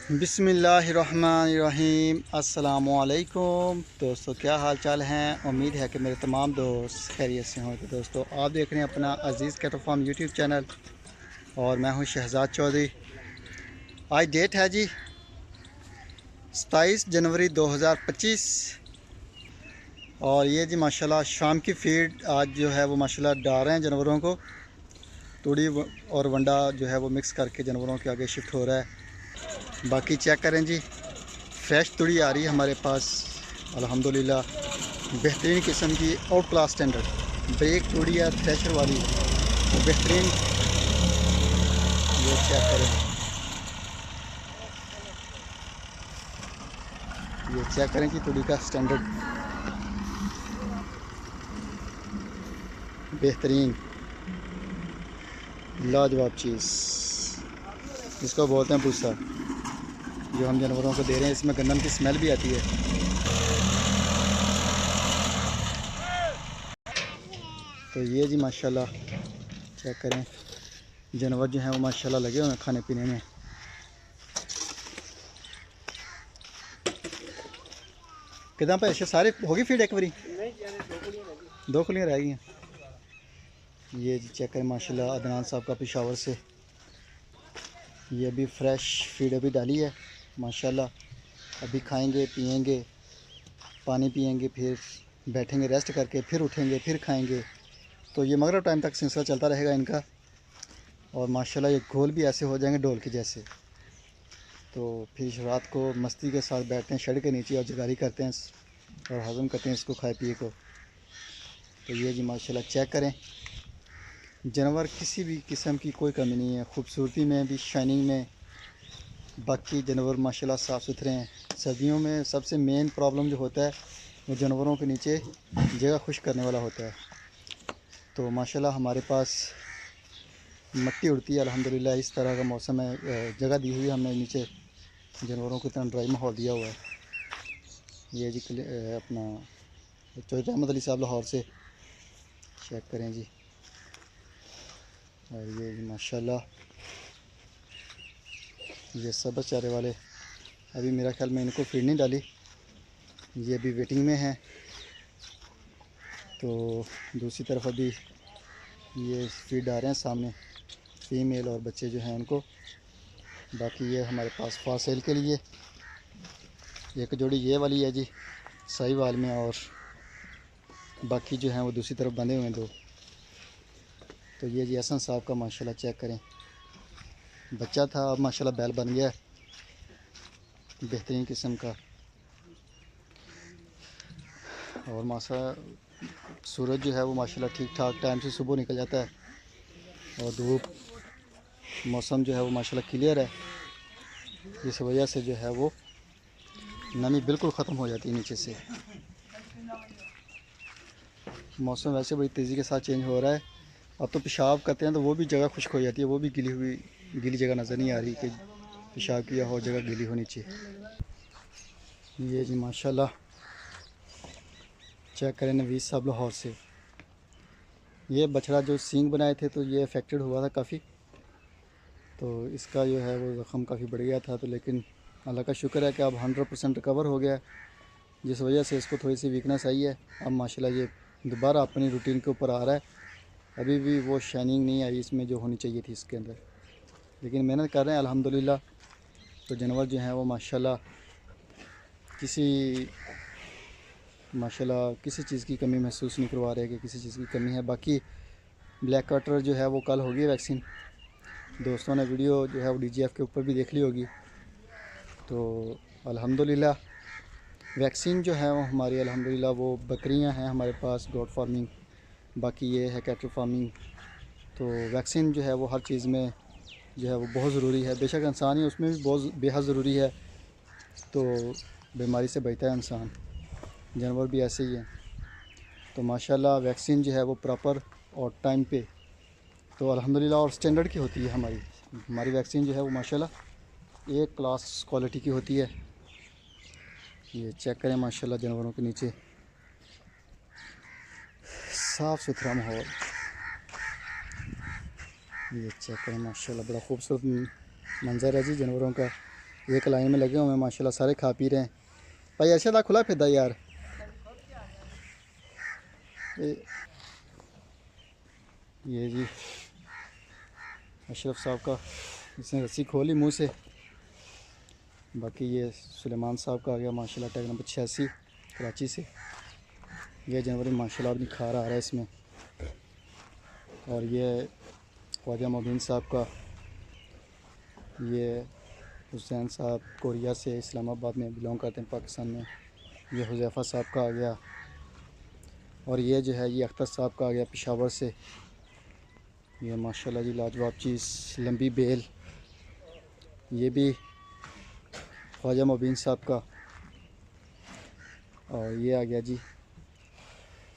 बिस्मिल्लाहिर्रहमानिर्रहीम। अस्सलामुअलैकुम दोस्तों, क्या हाल चाल हैं। उम्मीद है कि मेरे तमाम दोस्त खैरियत से हों। तो दोस्तों, आप देख रहे हैं अपना अज़ीज़ कैटल फार्म यूट्यूब चैनल और मैं हूं शहजाद चौधरी। आज डेट है जी 27 जनवरी 2025 और ये जी माशाल्लाह शाम की फीड आज जो है वो माशाल्लाह डाल रहे हैं जानवरों को। तूड़ी और वंडा जो है वो मिक्स करके जानवरों के आगे शिफ्ट हो रहा है। बाकी चेक करें जी, फ्रेश तूड़ी आ रही है हमारे पास अल्हम्दुलिल्लाह। बेहतरीन किस्म की आउट क्लास स्टैंडर्ड ब्रेक तूड़ी है, थ्रेशर वाली बेहतरीन। ये चेक करें, ये चेक करें कि तूड़ी का स्टैंडर्ड बेहतरीन लाजवाब चीज़, इसको बोलते हैं भूसा, जो हम जानवरों को दे रहे हैं। इसमें गंदम की स्मेल भी आती है। तो ये जी माशाल्लाह चेक करें, जानवर जो हैं वो माशाल्लाह लगे हुए हैं खाने पीने में। कितना पैसे सारे होगी फीड एक बारी? दो खुलियाँ रह गई हैं। ये जी चेक करें माशाल्लाह, अदनान साहब का पेशावर से ये अभी फ्रेश फीड अभी डाली है माशाल्लाह। अभी खाएंगे पिएंगे, पानी पिएंगे, फिर बैठेंगे रेस्ट करके, फिर उठेंगे, फिर खाएंगे। तो ये मगरिब टाइम तक सिलसिला चलता रहेगा इनका। और माशाल्लाह ये घोल भी ऐसे हो जाएंगे ढोल के जैसे। तो फिर रात को मस्ती के साथ बैठते हैं शेड के नीचे और जगारी करते हैं और हज़म करते हैं इसको खाए पिए को। तो ये जी माशाल्लाह चेक करें, जानवर किसी भी किस्म की कोई कमी नहीं है, खूबसूरती में भी, शाइनिंग में। बाकी जानवर माशाल्लाह साफ़ सुथरे हैं। सर्दियों में सबसे मेन प्रॉब्लम जो होता है वो जानवरों के नीचे जगह खुश करने वाला होता है। तो माशाल्लाह हमारे पास मट्टी उड़ती है अल्हम्दुलिल्लाह। इस तरह का मौसम है, जगह दी हुई है हमने नीचे जानवरों को, इतना ड्राई माहौल दिया हुआ है। ये जी अपना चौधरी अहमद अली साहब लाहौर से चेक करें जी। और ये जी माशाल्लाह ये सब चारे वाले, अभी मेरा ख्याल में इनको फीड नहीं डाली, ये अभी वेटिंग में है। तो दूसरी तरफ अभी ये फीड डाल रहे हैं सामने, फीमेल और बच्चे जो हैं उनको। बाकी ये हमारे पास फॉर सेल के लिए एक जोड़ी ये वाली है जी साहिवाल में, और बाकी जो हैं वो दूसरी तरफ बंधे हुए हैं दो। तो ये जी हसन साहब का माशाल्लाह चेक करें, बच्चा था अब माशाल्लाह बैल बन गया बेहतरीन किस्म का। और माशा सूरज जो है वो माशाल्लाह ठीक ठाक टाइम से सुबह निकल जाता है और धूप, मौसम जो है वो माशाल्लाह क्लियर है। इस वजह से जो है वो नमी बिल्कुल ख़त्म हो जाती है नीचे से। मौसम वैसे बड़ी तेज़ी के साथ चेंज हो रहा है। अब तो पेशाब करते हैं तो वो भी जगह खुश्क हो जाती है, वो भी गीली जगह नज़र नहीं आ रही कि पेशाब किया हो जगह गीली हो नीचे। ये जी माशाल्लाह चेक करें नवीस साहब लाहौर से। ये बछड़ा जो सींग बनाए थे तो ये अफेक्टेड हुआ था काफ़ी, तो इसका जो है वो ज़ख़म काफ़ी बढ़ गया था। तो लेकिन अल्लाह का शुक्र है कि अब 100% रिकवर हो गया, जिस वजह से इसको थोड़ी सी वीकनेस आई है। अब माशाल्लाह ये दोबारा अपनी रूटीन के ऊपर आ रहा है। अभी भी वो शाइनिंग नहीं आई इसमें जो होनी चाहिए थी इसके अंदर, लेकिन मेहनत कर रहे हैं अल्हम्दुलिल्लाह। तो जानवर जो हैं वो माशाल्लाह किसी चीज़ की कमी महसूस नहीं करवा रहे कि किसी चीज़ की कमी है। बाकी ब्लैक वाटर जो है वो कल होगी वैक्सीन, दोस्तों ने वीडियो जो है वो DGF के ऊपर भी देख ली होगी। तो अल्हम्दुलिल्लाह वैक्सीन जो है वो हमारी अल्हम्दुलिल्लाह, वो बकरियां हैं हमारे पास, गोट फार्मिंग, बाकी ये है कैटल फार्मिंग। तो वैक्सीन जो है वो हर चीज़ में जो है वो बहुत ज़रूरी है। बेशक इंसान ही उसमें भी बहुत बेहद ज़रूरी है। तो बीमारी से बचता है इंसान, जानवर भी ऐसे ही हैं। तो माशाल्लाह वैक्सीन जो है वो प्रॉपर और टाइम पे, तो अल्हम्दुलिल्लाह और स्टैंडर्ड की होती है हमारी वैक्सीन जो है वो माशाल्लाह एक क्लास क्वालिटी की होती है। ये चेक करें माशाल्लाह जानवरों के नीचे साफ़ सुथरा माहौल। ये चेक करें माशाल्लाह बड़ा खूबसूरत मंज़र है जी जानवरों का। एक लाइन में लगे हुए हैं माशाल्लाह, सारे खा पी रहे हैं। भाई अरशद खुला फिरदा यार। ये जी अशरफ साहब का, इसने रस्सी खोली मुंह से। बाकी ये सुलेमान साहब का आ गया माशाल्लाह, टैग नंबर 86 कराची से। ये जनवरी माशाल्लाह अपनी खार आ रहा है इसमें। और ये ख्वाजा मोबिन साहब का, ये हुसैन साहब कोरिया से इस्लामाबाद में बिलोंग करते हैं पाकिस्तान में। ये हुज़ैफ़ा साहब का आ गया। और ये जो है ये अख्तर साहब का आ गया पेशावर से। ये माशाल्लाह जी लाजवाब चीज़, लंबी बेल। ये भी ख्वाजा मोबिन साहब का। और ये आ गया जी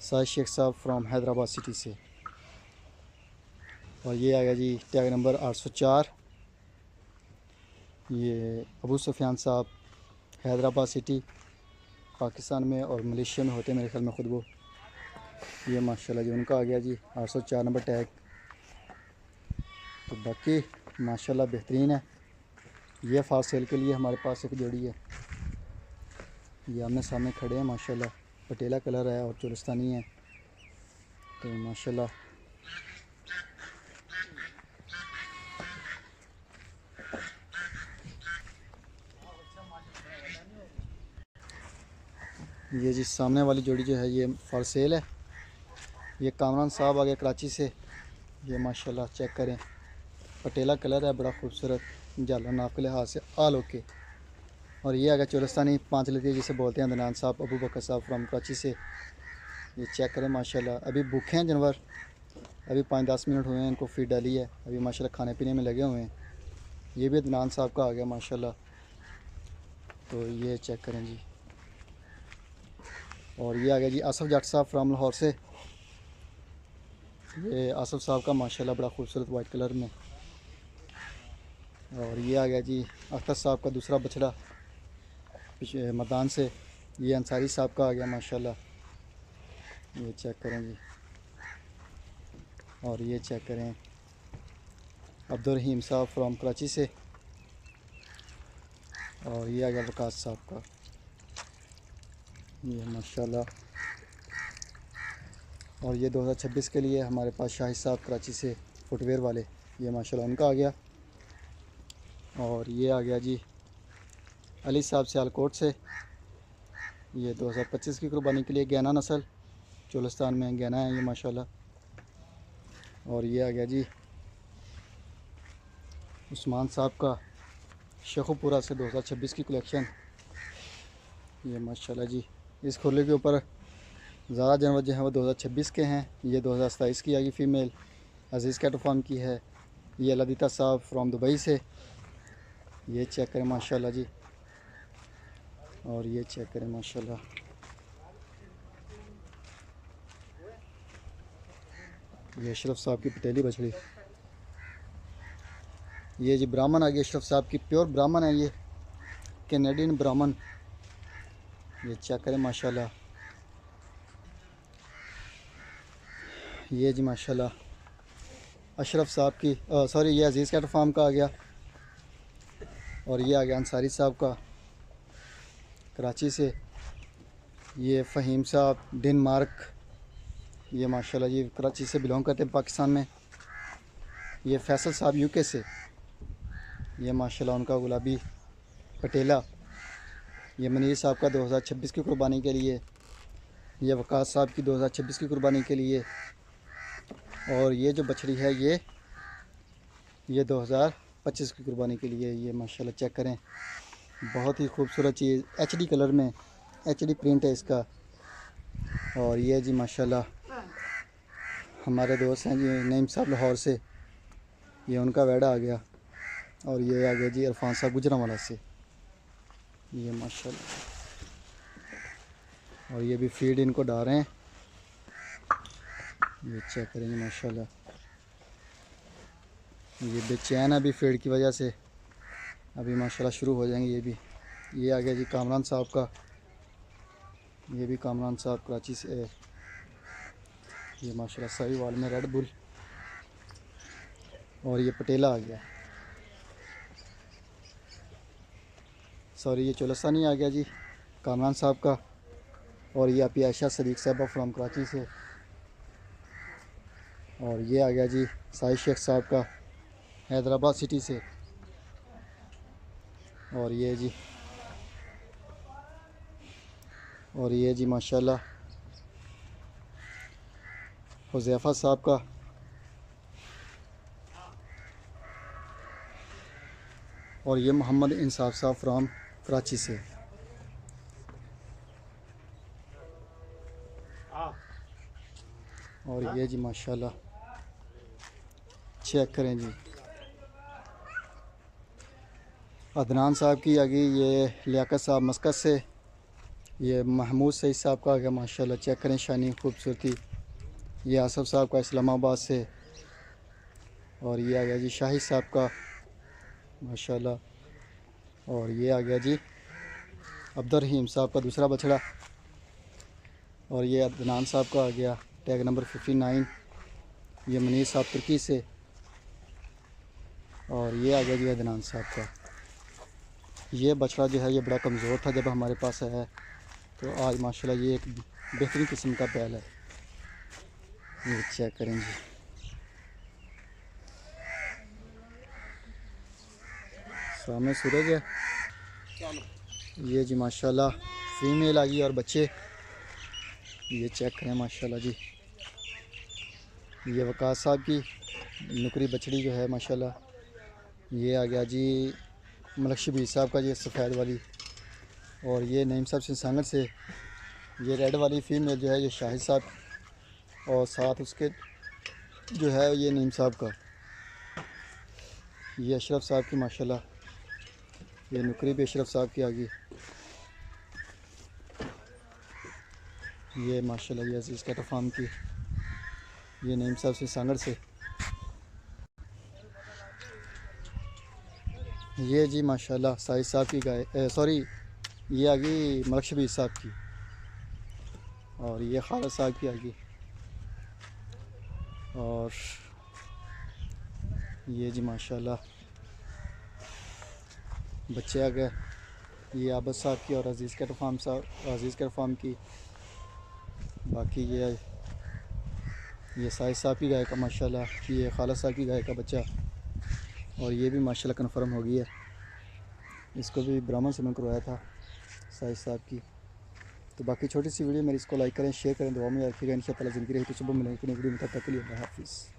साहिद शेख साहब फ्रॉम हैदराबाद सिटी से। और ये आ गया जी टैग नंबर 804, ये अबू सुफियान साहब हैदराबाद सिटी पाकिस्तान में और मलेशिया में होते हैं मेरे ख्याल में ख़ुद वो। ये माशाल्लाह जी उनका आ गया जी 804 नंबर टैग। तो बाकी माशाल्लाह बेहतरीन है। ये फास्ट सेल के लिए हमारे पास एक जोड़ी है, ये आमने सामने खड़े हैं माशाल्लाह। पटेला कलर है और चोलिस्तानी है। तो माशाल्लाह ये जी सामने वाली जोड़ी जो है ये फॉर सेल है। ये कामरान साहब आ गया कराची से। ये माशाल्लाह चेक करें, पटेला कलर है, बड़ा खूबसूरत झालर नाप के लिहाज से आल ओके। और ये आ गया चोलिस्तानी 5 लती जिसे बोलते हैं अदनान साहब अबू बकर साहब फ्राम कराची से। ये चेक करें माशाल्लाह, अभी भूखे हैं जानवर, अभी 5-10 मिनट हुए हैं इनको फीड डाली है, अभी माशाल्लाह खाने पीने में लगे हुए हैं। ये भी अदनान साहब का आ गया माशाल्लाह। तो ये चेक करें जी। और ये आ गया जी आसफ़ जट साहब फ्राम लाहौर से। ये आसफ़ साहब का माशाल्लाह बड़ा खूबसूरत वाइट कलर में। और ये आ गया जी अख्तर साहब का दूसरा बछड़ा मदान से। ये अंसारी साहब का आ गया माशाल्लाह। ये चेक करें जी। और ये चेक करें अब्दुल रहीम साहब फ्राम कराची से। और ये आ गया वकास साहब का, ये माशाल्लाह। और ये 2026 के लिए हमारे पास शाहिद साहब कराची से फुटवेयर वाले, ये माशाल्लाह उनका आ गया। और ये आ गया जी अली साहब सियालकोट से। ये 2025 की कुर्बानी के लिए गैना नस्ल, चोलिस्तान में गैना है ये माशाल्लाह। और ये आ गया जी उस्मान साहब का शेखुपुरा से 2026 की कलेक्शन। ये माशाल्लाह जी इस खुले के ऊपर ज़्यादा जानवर जो हैं वो 2026 के हैं। ये 2027 की आएगी फ़ीमेल, अजीज़ कैट फार्म की है। ये लदीता साहब फ्रॉम दुबई से। ये चेक करें माशाल्लाह जी। और ये चेक करें माशाल्लाह, ये अशरफ साहब की पटेली बछड़ी। ये जी ब्राह्मण आ गई अशरफ साहब की, प्योर ब्राह्मण है ये, कैनेडियन ब्राह्मण। ये चेक करें माशाल्लाह। ये जी माशाल्लाह अशरफ साहब की सॉरी ये अजीज़ कैट फार्म का आ गया। और ये आ गया अंसारी साहब का कराची से। ये फ़हीम साहब डेनमार्क, ये माशाल्लाह जी कराची से बिलोंग करते हैं पाकिस्तान में। ये फैसल साहब यूके से। ये माशाल्लाह उनका गुलाबी पटेला। ये मनीर साहब का 2026 की कुर्बानी के लिए। ये वकास साहब की 2026 की कुर्बानी के लिए। और ये जो बछड़ी है ये 2025 की कुर्बानी के लिए। ये माशाल्लाह चेक करें, बहुत ही खूबसूरत चीज़, एचडी कलर में, एचडी प्रिंट है इसका। और ये जी माशाल्लाह हमारे दोस्त हैं जी नईम साहब लाहौर से, ये उनका वैड़ा आ गया। और ये आ गया जी इरफान साहब गुजरांवाला से। ये माशाल्लाह। और ये भी फीड इनको डाल रहे हैं, ये चेक करेंगे माशाल्लाह। ये बेचैन है अभी फीड की वजह से, अभी माशाल्लाह शुरू हो जाएंगे ये भी। ये आ गया जी कामरान साहब का, ये भी कामरान साहब कराची से है। ये माशाल्लाह साहिवाल में रेड बुल। और ये पटेला आ गया। सॉरी ये चोलस्तानी आ गया जी कामरान साहब का। और ये आपकी आयशा सदीक साहबा फ्राम कराची से। और ये आ गया जी साहिद शेख साहब का हैदराबाद सिटी से। और ये जी माशाल्लाह हुज़ैफ़ा साहब का। और ये मोहम्मद इंसाफ साहब फ्राम कराची से। और ये जी माशाल्लाह चेक करें जी अदनान साहब की आ गई। ये लियाकत साहब मस्कत से। ये महमूद सईद साहब का आ गया माशाल्लाह चेक करें शाइनिंग खूबसूरती। ये आसफ़ साहब का इस्लामाबाद से। और ये आ गया जी शाहिद साहब का माशाल्लाह। और ये आ गया जी अब्दुर्रहीम साहब का दूसरा बछड़ा। और ये अदनान साहब का आ गया टैग नंबर 59। ये मनीर साहब तुर्की से। और ये आ गया जी अदनान साहब का। ये बछड़ा जो है ये बड़ा कमज़ोर था जब हमारे पास आया है, तो आज माशाल्लाह ये एक बेहतरीन किस्म का बैल है। ये चेक करें जी सामने सूरज है। ये जी माशाल्लाह फीमेल आ गई और बच्चे ये चेक करें माशाल्लाह जी। ये वकास साहब की नुकरी बछड़ी जो है माशाल्लाह। ये आ गया जी मलक शबीर साहब का ये सफ़ेद वाली। और ये नईम साहब सिंसांगल से। ये रेड वाली फीमेल जो है ये शाहिद साहब। और साथ उसके जो है ये नईम साहब का। ये अशरफ साहब की माशाल्लाह। ये नुकरी भी अशरफ साहब की आ गई। ये माशाल्लाह ये अजीज़ कैटल फार्म की। ये नईम साहब सिंसांगल से। ये जी माशाल्लाह साहिद साहब की गाय सॉरी ये आ गई मलक शबीर साहब की। और ये खालिद साहब की आ गई। और ये जी माशाल्लाह बच्चे आ गए। ये आबद साहब की और अजीज़ कैटल फार्म साहब अजीज़ कैटल फार्म की। बाकी ये साहिद साहब की गाय का माशाल्लाह। ये खालिद साहब की गाय का बच्चा। और ये भी माशाल्लाह कन्फर्म हो गई है। इसको भी ब्राह्मण से मैं करवाया था साहिद साहब की। तो बाकी छोटी सी वीडियो मेरी इसको लाइक करें शेयर करें दुआ में याद रखिएगा। इंशाअल्लाह ज़िंदगी रही तो सुबह मिलेंगे वीडियो में। तब तक के लिए अल्लाह हाफिज़।